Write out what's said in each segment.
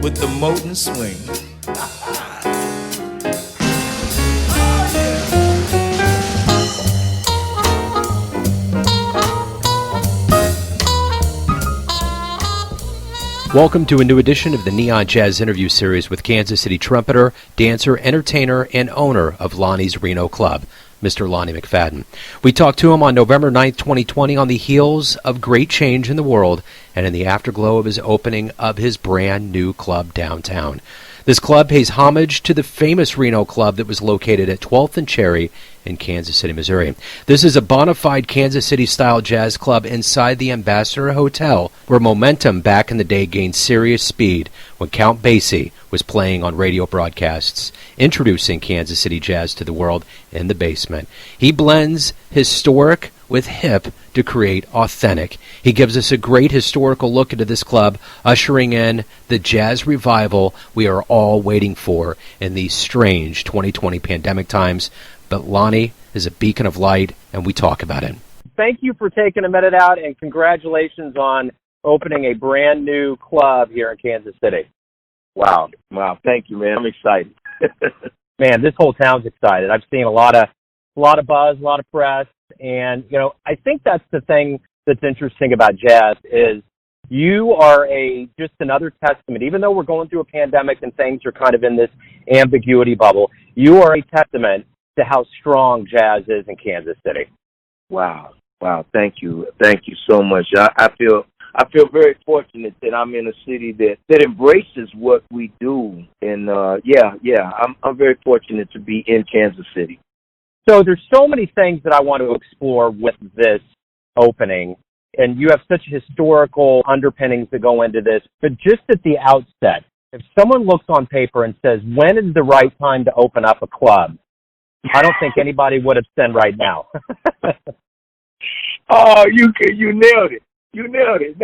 with the molten swing. Welcome to a new edition of the Neon Jazz interview series with Kansas City Trumpeter, dancer, entertainer, and owner of Lonnie's Reno Club, Mr. Lonnie McFadden. We talked to him on November 9th, 2020, on the heels of great change in the world and in the afterglow of his opening of his brand new club downtown. This club pays homage to the famous Reno Club that was located at 12th and Cherry in Kansas City, Missouri. This is a bonafide Kansas City-style jazz club inside the Ambassador Hotel, where momentum back in the day gained serious speed when Count Basie was playing on radio broadcasts, introducing Kansas City jazz to the world in the basement. He blends historic with hip to create authentic. He gives us a great historical look into this club, ushering in the jazz revival we are all waiting for in these strange 2020 pandemic times. But Lonnie is a beacon of light, and we talk about it. Thank you for taking a minute out, and congratulations on opening a brand new club here in Kansas City. Wow. Thank you, man. I'm excited. Man, this whole town's excited. I've seen a lot of buzz, a lot of press, and I think that's the thing that's interesting about jazz is you are just another testament. Even though we're going through a pandemic and things are kind of in this ambiguity bubble, you are a testament to how strong jazz is in Kansas City. Wow. Thank you so much. I feel very fortunate that I'm in a city that embraces what we do, and I'm very fortunate to be in Kansas City. So there's so many things that I want to explore with this opening, and you have such historical underpinnings that go into this. But just at the outset, if someone looks on paper and says, when is the right time to open up a club? I don't think anybody would have said right now. Oh, you nailed it. You nailed it.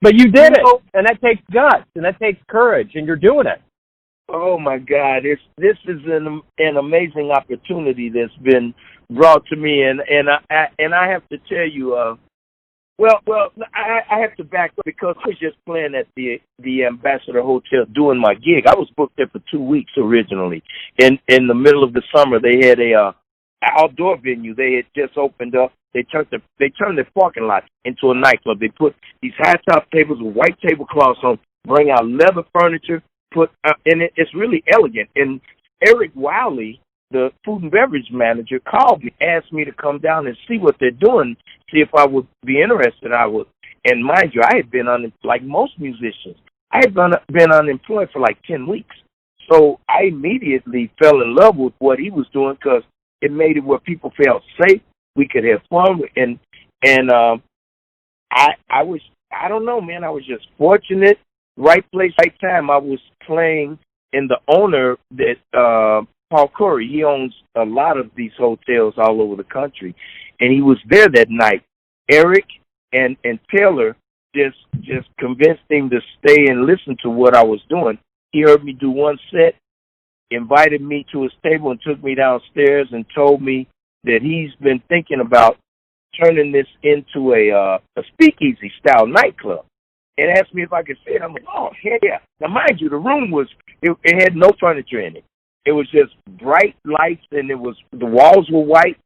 But you did it, and that takes guts, and that takes courage, and you're doing it. Oh my God! This is an amazing opportunity that's been brought to me, and I have to tell you, I have to back up because I was just playing at the Ambassador Hotel doing my gig. I was booked there for 2 weeks originally. In the middle of the summer, they had a outdoor venue. They had just opened up. They turned their parking lot into a nightclub. They put these high top tables with white tablecloths on, bring out leather furniture. And it's really elegant. And Eric Wiley, the food and beverage manager, called me, asked me to come down and see what they're doing, see if I would be interested. I would. And mind you, I had been like most musicians, I had been unemployed for like 10 weeks. So I immediately fell in love with what he was doing because it made it where people felt safe. We could have fun. And I don't know, man, I was just fortunate. Right place, right time. I was playing in the owner that Paul Curry. He owns a lot of these hotels all over the country, and he was there that night. Eric and Taylor just convinced him to stay and listen to what I was doing. He heard me do one set, invited me to his table, and took me downstairs and told me that he's been thinking about turning this into a speakeasy style nightclub. And asked me if I could see it. I'm like, oh, heck yeah. Now, mind you, the room it had no furniture in it. It was just bright lights, and the walls were white.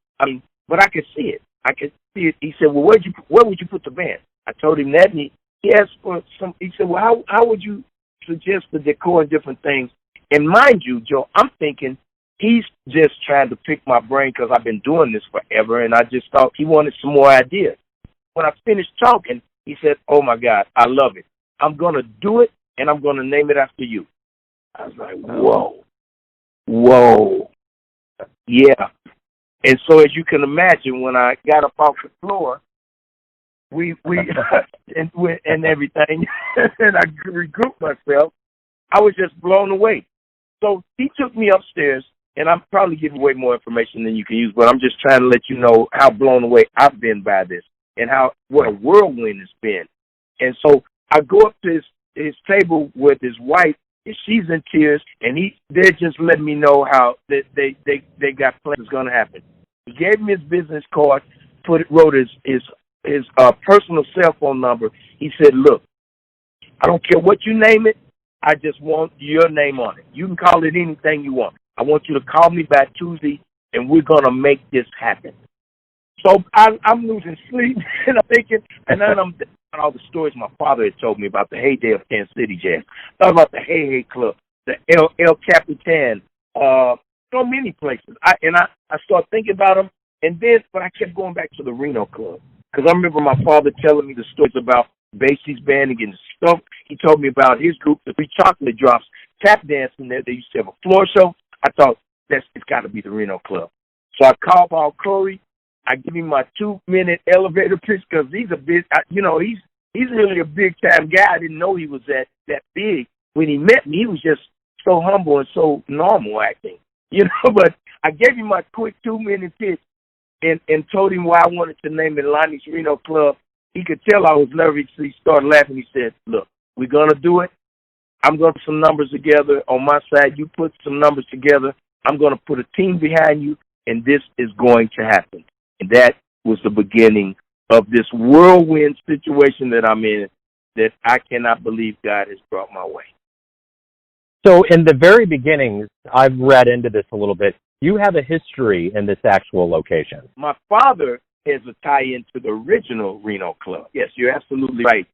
But I could see it. I could see it. He said, well, where would you put the band? I told him that, and he asked for some. He said, well, how would you suggest the decor and different things? And mind you, Joe, I'm thinking he's just trying to pick my brain because I've been doing this forever, and I just thought he wanted some more ideas. When I finished talking, he said, oh, my God, I love it. I'm going to do it, and I'm going to name it after you. I was like, whoa. Yeah. And so as you can imagine, when I got up off the floor, we and everything, and I regrouped myself, I was just blown away. So he took me upstairs, and I'm probably giving away more information than you can use, but I'm just trying to let you know how blown away I've been by this. And what a whirlwind it's been. And so I go up to his table with his wife, and she's in tears, and they're just letting me know how they got plans going to happen. He gave me his business card, wrote his personal cell phone number. He said, look, I don't care what you name it. I just want your name on it. You can call it anything you want. I want you to call me back Tuesday, and we're going to make this happen. So I'm losing sleep, and I'm thinking, and then I'm thinking about all the stories my father had told me about the heyday of Kansas City Jazz. Thought about the Hey Hey Club, the El Capitan, so many places. I started thinking about them, but I kept going back to the Reno Club. Because I remember my father telling me the stories about Basie's band against stuff. He told me about his group, the Three Chocolate Drops, tap dancing there. They used to have a floor show. I thought, it's got to be the Reno Club. So I called Paul Corey. I give him my 2-minute elevator pitch because he's a big, he's really a big-time guy. I didn't know he was that big. When he met me, he was just so humble and so normal acting, But I gave him my quick 2-minute pitch and told him why I wanted to name it Lonnie's Reno Club. He could tell I was nervous. So he started laughing. He said, look, we're going to do it. I'm going to put some numbers together. On my side, you put some numbers together. I'm going to put a team behind you, and this is going to happen. And that was the beginning of this whirlwind situation that I'm in that I cannot believe God has brought my way. So in the very beginnings, I've read into this a little bit. You have a history in this actual location. My father has a tie-in to the original Reno Club. Yes, you're absolutely right.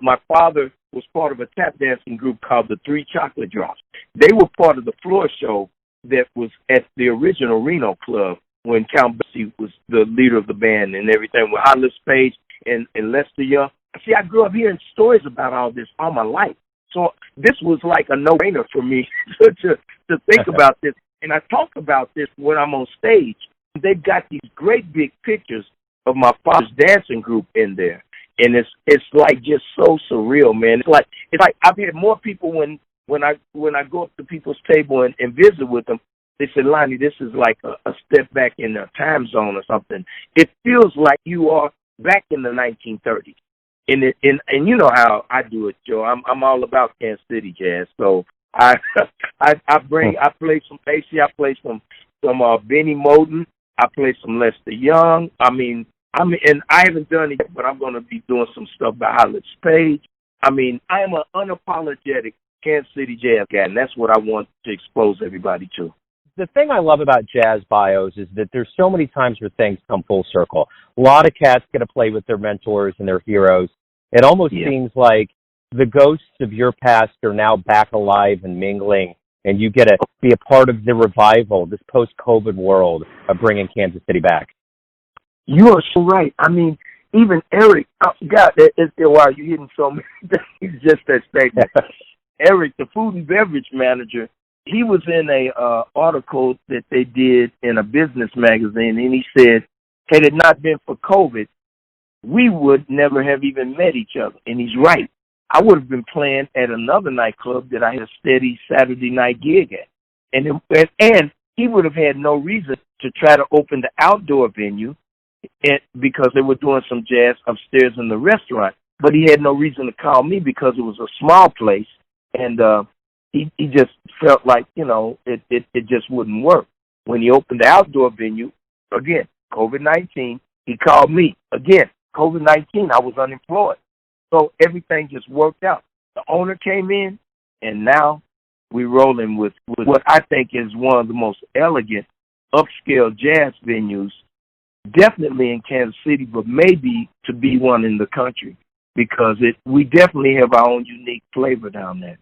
My father was part of a tap dancing group called the Three Chocolate Drops. They were part of the floor show that was at the original Reno Club when Count Basie was the leader of the band and everything with Hollis Page and Lester Young. See, I grew up hearing stories about all this all my life. So this was like a no-brainer for me to think about this. And I talk about this when I'm on stage. They've got these great big pictures of my father's dancing group in there. And it's like just so surreal, man. It's like I've had more people when I go up to people's table and visit with them, they said, Lonnie, this is like a step back in a time zone or something. It feels like you are back in the 1930s. And you know how I do it, Joe. I'm all about Kansas City Jazz. So I play some Basie, I play some Benny Moten, I play some Lester Young. And I haven't done it yet, but I'm going to be doing some stuff by Hollis Page. I am an unapologetic Kansas City Jazz guy, and that's what I want to expose everybody to. The thing I love about jazz bios is that there's so many times where things come full circle. A lot of cats get to play with their mentors and their heroes. It almost seems like the ghosts of your past are now back alive and mingling, and you get to be a part of the revival, this post-COVID world of bringing Kansas City back. You are so right. Even Eric, God, wow, you're hitting so many things, just that statement. Eric, the food and beverage manager, he was in a article that they did in a business magazine, and he said, had it not been for COVID, we would never have even met each other. And he's right. I would have been playing at another nightclub that I had a steady Saturday night gig at. And he would have had no reason to try to open the outdoor venue because they were doing some jazz upstairs in the restaurant. But he had no reason to call me because it was a small place. And he just felt like, it just wouldn't work. When he opened the outdoor venue, again, COVID-19, he called me. Again, COVID-19, I was unemployed. So everything just worked out. The owner came in, and now we're rolling with what I think is one of the most elegant upscale jazz venues, definitely in Kansas City, but maybe to be one in the country, because we definitely have our own unique flavor down there.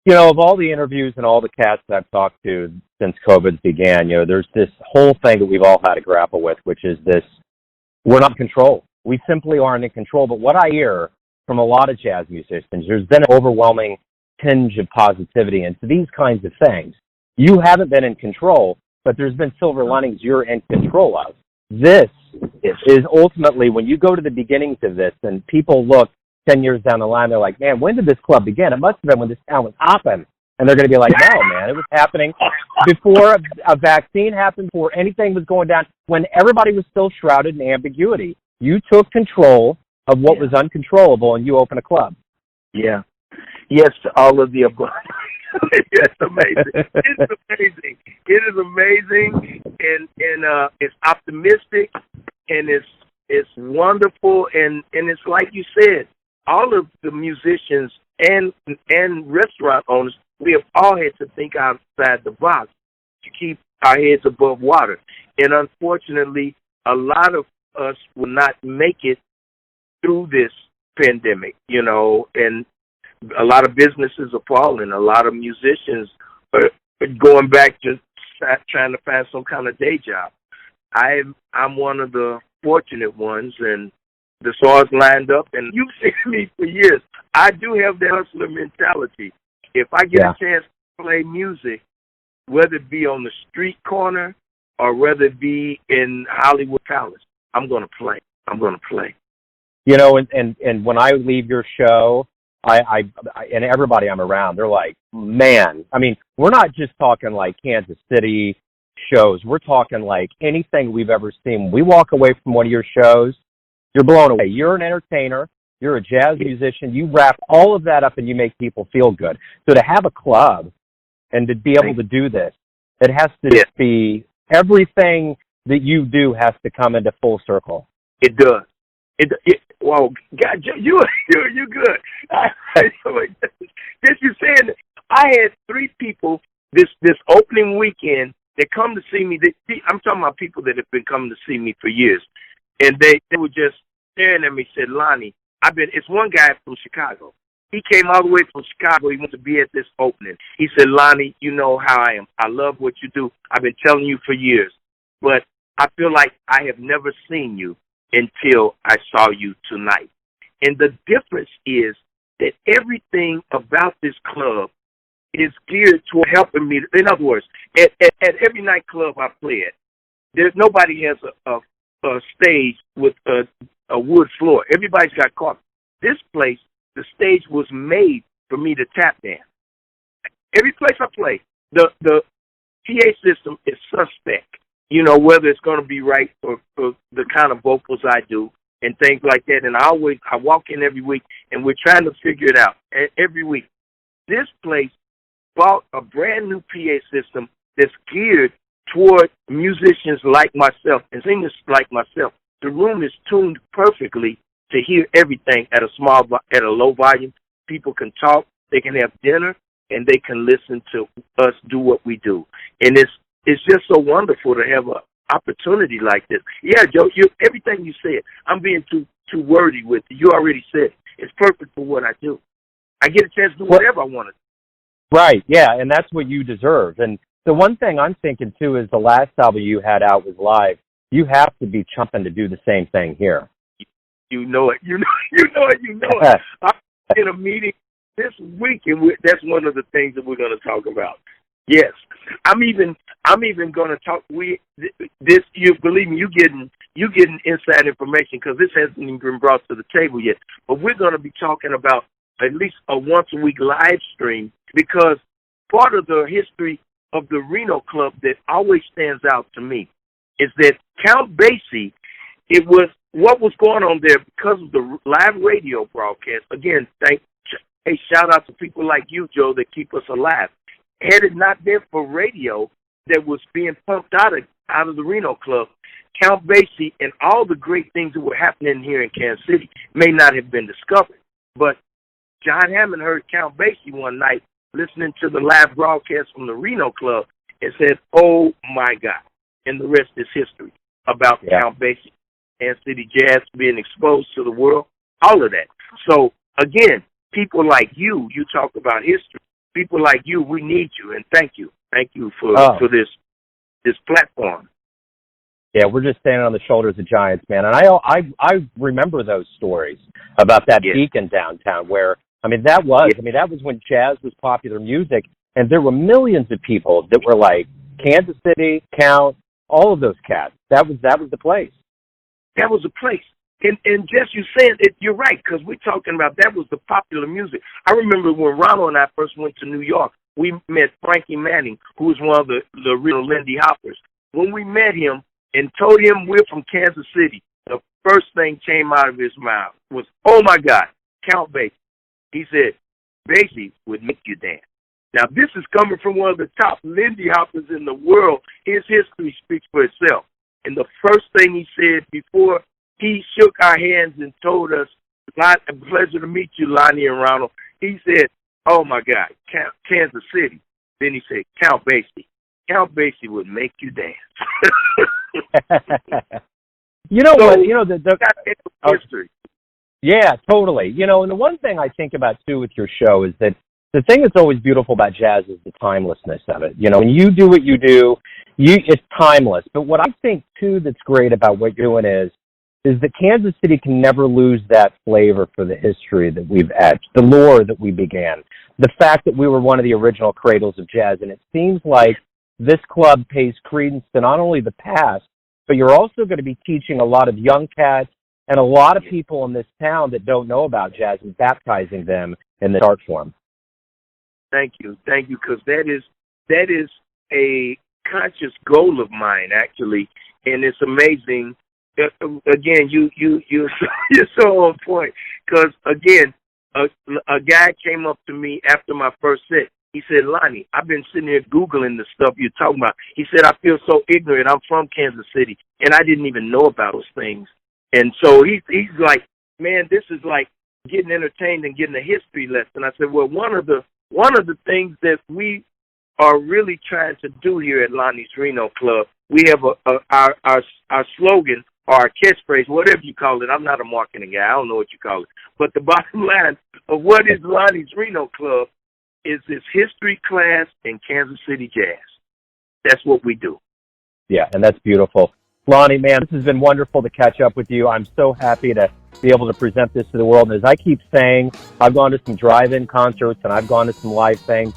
Of all the interviews and all the cats that I've talked to since COVID began, there's this whole thing that we've all had to grapple with, which is this, we're not in control. We simply aren't in control. But what I hear from a lot of jazz musicians, there's been an overwhelming tinge of positivity into these kinds of things. You haven't been in control, but there's been silver linings you're in control of. This is ultimately, when you go to the beginnings of this and people look 10 years down the line, they're like, man, when did this club begin? It must have been when this town was hopping. And they're going to be like, no, man, it was happening before a vaccine happened, before anything was going down, when everybody was still shrouded in ambiguity. You took control of what was uncontrollable, and you opened a club. Yeah. Yes, to all of the above. It's amazing. It's amazing. It is amazing, and it's optimistic, and it's wonderful, and it's like you said, all of the musicians and restaurant owners, we have all had to think outside the box to keep our heads above water. And unfortunately, a lot of us will not make it through this pandemic, and a lot of businesses are falling. A lot of musicians are going back to trying to find some kind of day job. I'm one of the fortunate ones, and the stars lined up. And you've seen me for years. I do have that hustler mentality. If I get a chance to play music, whether it be on the street corner or whether it be in Hollywood Palace, I'm going to play. I'm going to play. And when I leave your show, I and everybody I'm around, they're like, man, I mean, we're not just talking like Kansas City shows. We're talking like anything we've ever seen. When we walk away from one of your shows, you're blown away. You're an entertainer. You're a jazz musician. You wrap all of that up and you make people feel good. So to have a club and to be able to do this, it has to be everything that you do has to come into full circle. It does. Well, God, you're good. This you saying, I had 3 people this opening weekend that come to see me. I'm talking about people that have been coming to see me for years, and they were just staring at me. Said, Lonnie, it's one guy from Chicago. He came all the way from Chicago. He wanted to be at this opening. He said, Lonnie, you know how I am. I love what you do. I've been telling you for years, but I feel like I have never seen you until I saw you tonight. And the difference is that everything about this club is geared toward helping me. In other words, at every nightclub I play at, nobody has a stage with a wood floor. Everybody's got carpet. This place, the stage was made for me to tap dance. Every place I play, the PA system is suspect. Whether it's going to be right for the kind of vocals I do and things like that. And I walk in every week, and we're trying to figure it out every week. This place bought a brand new PA system that's geared toward musicians like myself and singers like myself. The room is tuned perfectly to hear everything at a low volume. People can talk, they can have dinner, and they can listen to us do what we do. And it's just so wonderful to have an opportunity like this. Yeah, Joe, everything you said, I'm being too wordy with you. You already said it. It's perfect for what I do. I get a chance to do whatever I want to do. Right, yeah, and that's what you deserve. And the one thing I'm thinking, too, is the last album you had out was live. You have to be chumping to do the same thing here. You know it. You know it. I'm in a meeting this week, and that's one of the things that we're going to talk about. Yes, I'm even going to talk. You believe me? You getting inside information because this hasn't even been brought to the table yet. But we're going to be talking about at least a once a week live stream, because part of the history of the Reno Club that always stands out to me is that Count Basie. It was what was going on there because of the live radio broadcast. Again, shout out to people like you, Joe, that keep us alive. Had it not been for radio that was being pumped out of the Reno Club, Count Basie and all the great things that were happening here in Kansas City may not have been discovered. But John Hammond heard Count Basie one night listening to the live broadcast from the Reno Club and said, oh, my God. And the rest is history about Count Basie, Kansas City jazz being exposed to the world, all of that. So, again, people like you talk about history. People like you, we need you, and thank you. Thank you for this platform. Yeah, we're just standing on the shoulders of giants, man. And I remember those stories about that beacon downtown where, that was when jazz was popular music, and there were millions of people that were like Kansas City, Count, all of those cats. That was the place. That was the place. And just you saying it, you're right, because we're talking about that was the popular music. I remember when Ronald and I first went to New York, we met Frankie Manning, who was one of the real Lindy Hoppers. When we met him and told him we're from Kansas City, the first thing came out of his mouth was, oh, my God, Count Basie. He said, Basie would make you dance. Now, this is coming from one of the top Lindy Hoppers in the world. His history speaks for itself. And the first thing he said before he shook our hands and told us Pleasure to meet you, Lonnie and Ronald. He said, "Oh my God, Kansas City." Then he said, "Count Basie. Count Basie would make you dance." You know So, what? You know the history. Yeah, totally. You know, and the one thing I think about too with your show is that the thing that's always beautiful about jazz is the timelessness of it. You know, when you do what you do, it's timeless. But what I think too that's great about what you're doing is that Kansas City can never lose that flavor for the history that we've etched, the lore that we began, the fact that we were one of the original cradles of jazz. And it seems like this club pays credence to not only the past, but you're also going to be teaching a lot of young cats and a lot of people in this town that don't know about jazz and baptizing them in this art form. Thank you, because that is a conscious goal of mine, actually, and it's amazing. Again, you're so on point, because again, a guy came up to me after my first set. He said, "Lonnie, I've been sitting here Googling the stuff you're talking about." He said, "I feel so ignorant. I'm from Kansas City, and I didn't even know about those things." And so he's like, "Man, this is like getting entertained and getting a history lesson." I said, "Well, one of the things that we are really trying to do here at Lonnie's Reno Club, we have our slogan or our catchphrase, whatever you call it. I'm not a marketing guy. I don't know what you call it. But the bottom line of what is Lonnie's Reno Club is this history class in Kansas City jazz. That's what we do." Yeah, and that's beautiful. Lonnie, man, this has been wonderful to catch up with you. I'm so happy to be able to present this to the world. And as I keep saying, I've gone to some drive-in concerts and I've gone to some live things.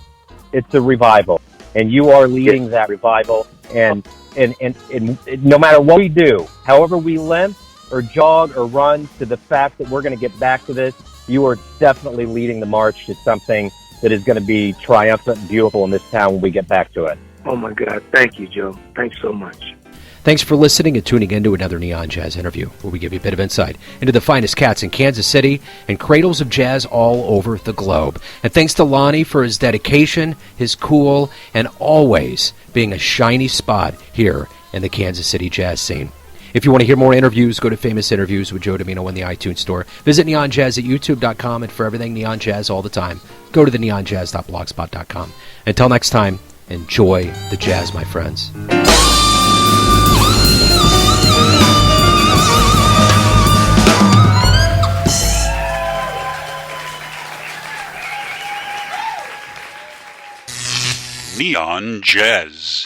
It's a revival, and you are leading that revival. And no matter what we do, however we limp or jog or run, to the fact that we're going to get back to this, you are definitely leading the march to something that is going to be triumphant and beautiful in this town when we get back to it. Oh, my God. Thank you, Joe. Thanks so much. Thanks for listening and tuning in to another Neon Jazz interview, where we give you a bit of insight into the finest cats in Kansas City and cradles of jazz all over the globe. And thanks to Lonnie for his dedication, his cool, and always being a shiny spot here in the Kansas City jazz scene. If you want to hear more interviews, go to Famous Interviews with Joe Domino in the iTunes Store. Visit neonjazz at youtube.com, and for everything Neon Jazz all the time, go to the neonjazz.blogspot.com. Until next time, enjoy the jazz, my friends. Neon Jazz.